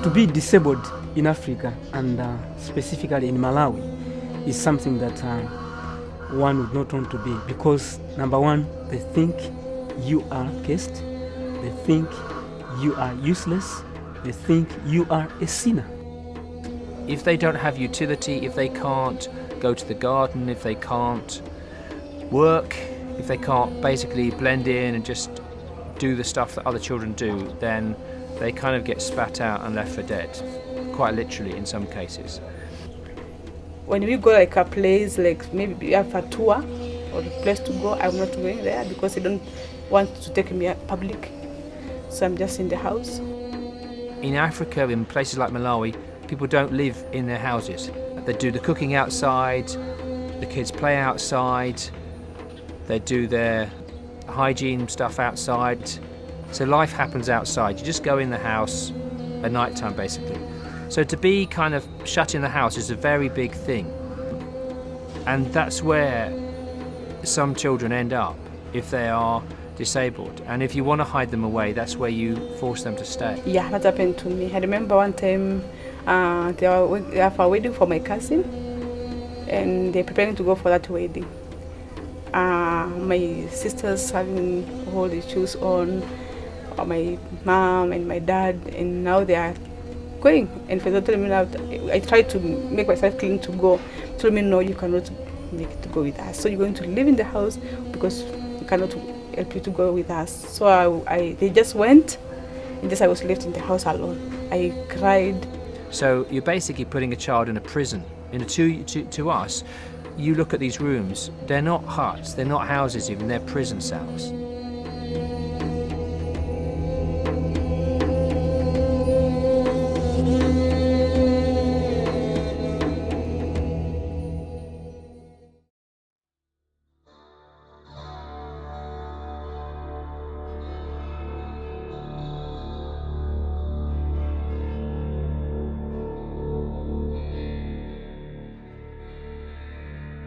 To be disabled in Africa and specifically in Malawi is something that one would not want to be, because number one, they think you are cursed, they think you are useless, they think you are a sinner. If they don't have utility, if they can't go to the garden, if they can't work, if they can't basically blend in and just do the stuff that other children do, then they kind of get spat out and left for dead, quite literally in some cases. When we go like a place, like maybe we have a tour or a place to go, I'm not going there because they don't want to take me public. So I'm just in the house. In Africa, in places like Malawi, people don't live in their houses. They do the cooking outside, the kids play outside, they do their hygiene stuff outside. So life happens outside. You just go in the house at night time, basically. So to be kind of shut in the house is a very big thing. And that's where some children end up if they are disabled. And if you want to hide them away, that's where you force them to stay. Yeah, that happened to me. I remember one time they have a wedding for my cousin, and they're preparing to go for that wedding. My sisters having all the shoes on, my mom and my dad, and now they are going. And for telling me now, I tried to make myself clean to go. Told me, no, you cannot make it to go with us. So you're going to live in the house because we cannot help you to go with us. So they just went, and just I was left in the house alone. I cried. So you're basically putting a child in a prison. To us, you look at these rooms, they're not huts, they're not houses even, they're prison cells.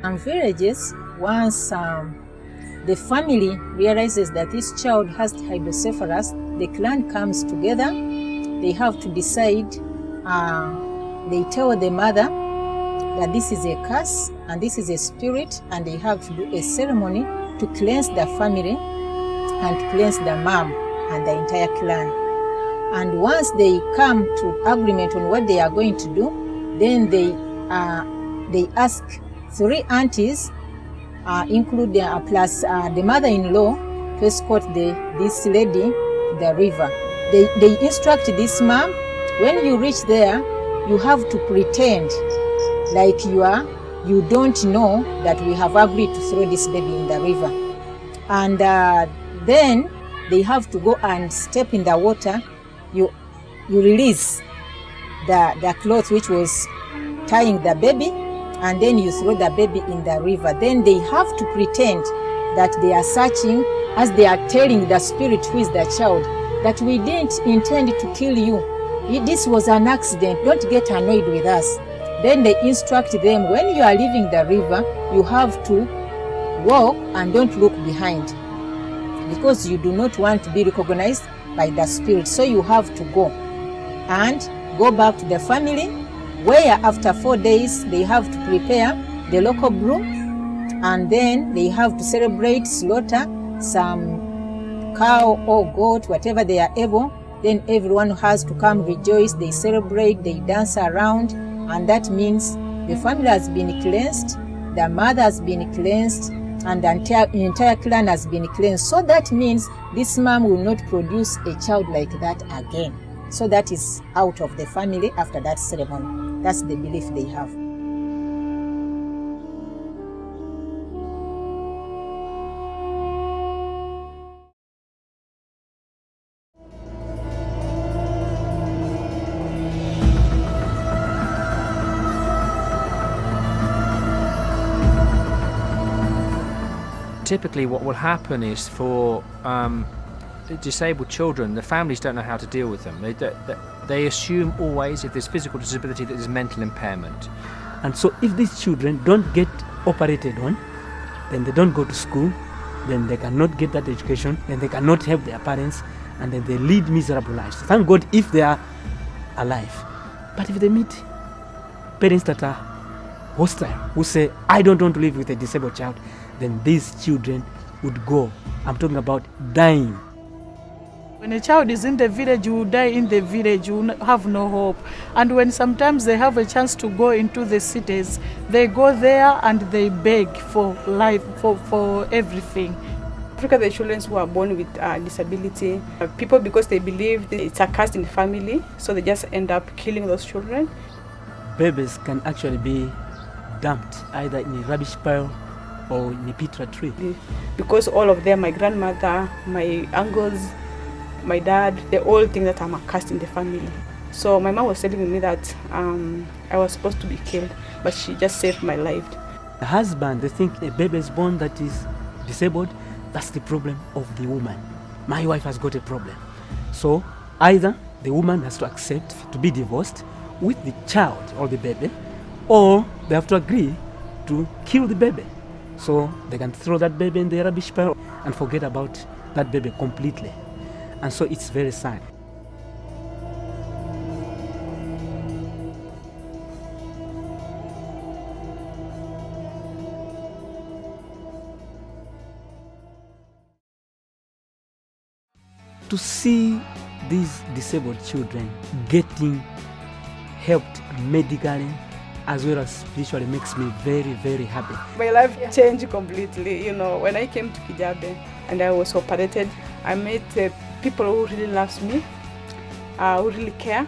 And villages, once the family realizes that this child has hydrocephalus, the clan comes together. They have to decide. They tell the mother that this is a curse and this is a spirit, and they have to do a ceremony to cleanse the family and to cleanse the mom and the entire clan. And once they come to agreement on what they are going to do, then they ask 3 aunties, including plus the mother-in-law, to escort this lady to the river. They instruct this mom, when you reach there, you have to pretend like you don't know that we have agreed to throw this baby in the river. And then they have to go and step in the water. You release the cloth which was tying the baby, and then you throw the baby in the river. Then they have to pretend that they are searching, as they are telling the spirit who is the child that we didn't intend to kill you. This was an accident. Don't get annoyed with us. Then they instruct them, when you are leaving the river, you have to walk and don't look behind, because you do not want to be recognized by the spirit. So you have to go and go back to the family, where after 4 days they have to prepare the local brew, and then they have to celebrate, slaughter some cow or goat, whatever they are able. Then everyone has to come rejoice, they celebrate, they dance around, and that means the family has been cleansed, the mother has been cleansed, and the entire clan has been cleansed. So that means this mom will not produce a child like that again. So that is out of the family after that ceremony. That's the belief they have. Typically what will happen is for disabled children, the families don't know how to deal with them. They assume always, if there's physical disability, that there's mental impairment. And so if these children don't get operated on, then they don't go to school, then they cannot get that education, then they cannot help their parents, and then they lead miserable lives. Thank God if they are alive. But if they meet parents that are hostile, who say, I don't want to live with a disabled child, then these children would go. I'm talking about dying. When a child is in the village, you will die in the village, you will have no hope. And when sometimes they have a chance to go into the cities, they go there and they beg for life, for everything. Africa, the children who are born with disability, people, because they believe it's a curse in the family, so they just end up killing those children. Babies can actually be dumped either in a rubbish pile or in a petra tree. Because all of them, my grandmother, my uncles, my dad, they all think that I'm a curse in the family. So my mom was telling me that I was supposed to be killed, but she just saved my life. The husband, they think a baby is born that is disabled. That's the problem of the woman. My wife has got a problem. So either the woman has to accept to be divorced with the child or the baby, or they have to agree to kill the baby. So they can throw that baby in the rubbish pile and forget about that baby completely. And so it's very sad. To see these disabled children getting helped medically as well as spiritually makes me very, very happy. My life changed completely. You know, when I came to Kijabe and I was operated, I met people who really loves me, who really care.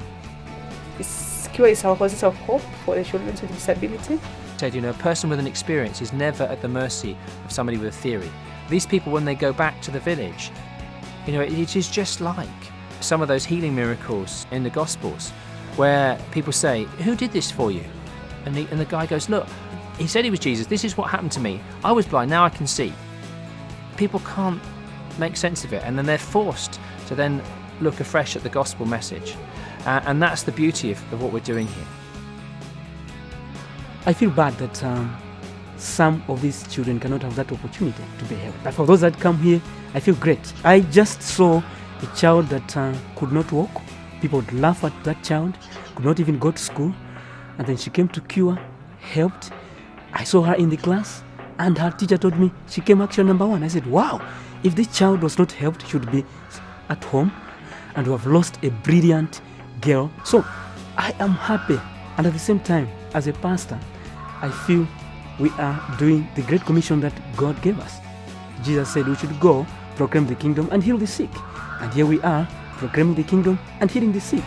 This cure is our causes of hope for the children with disability. Said, a person with an experience is never at the mercy of somebody with a theory. These people, when they go back to the village, it is just like some of those healing miracles in the Gospels where people say, who did this for you? And the guy goes, look, he said he was Jesus. This is what happened to me. I was blind, now I can see. People can't make sense of it, and then they're forced to then look afresh at the gospel message. And that's the beauty of what we're doing here. I feel bad that some of these children cannot have that opportunity to be helped. But for those that come here, I feel great. I just saw a child that could not walk. People would laugh at that child, could not even go to school. And then she came to Cure, helped. I saw her in the class, and her teacher told me she came action number 1. I said, wow, if this child was not helped, she would be at home, and we have lost a brilliant girl. So I am happy. And at the same time, as a pastor, I feel we are doing the great commission that God gave us. Jesus said we should go, proclaim the kingdom and heal the sick. And here we are, proclaiming the kingdom and healing the sick.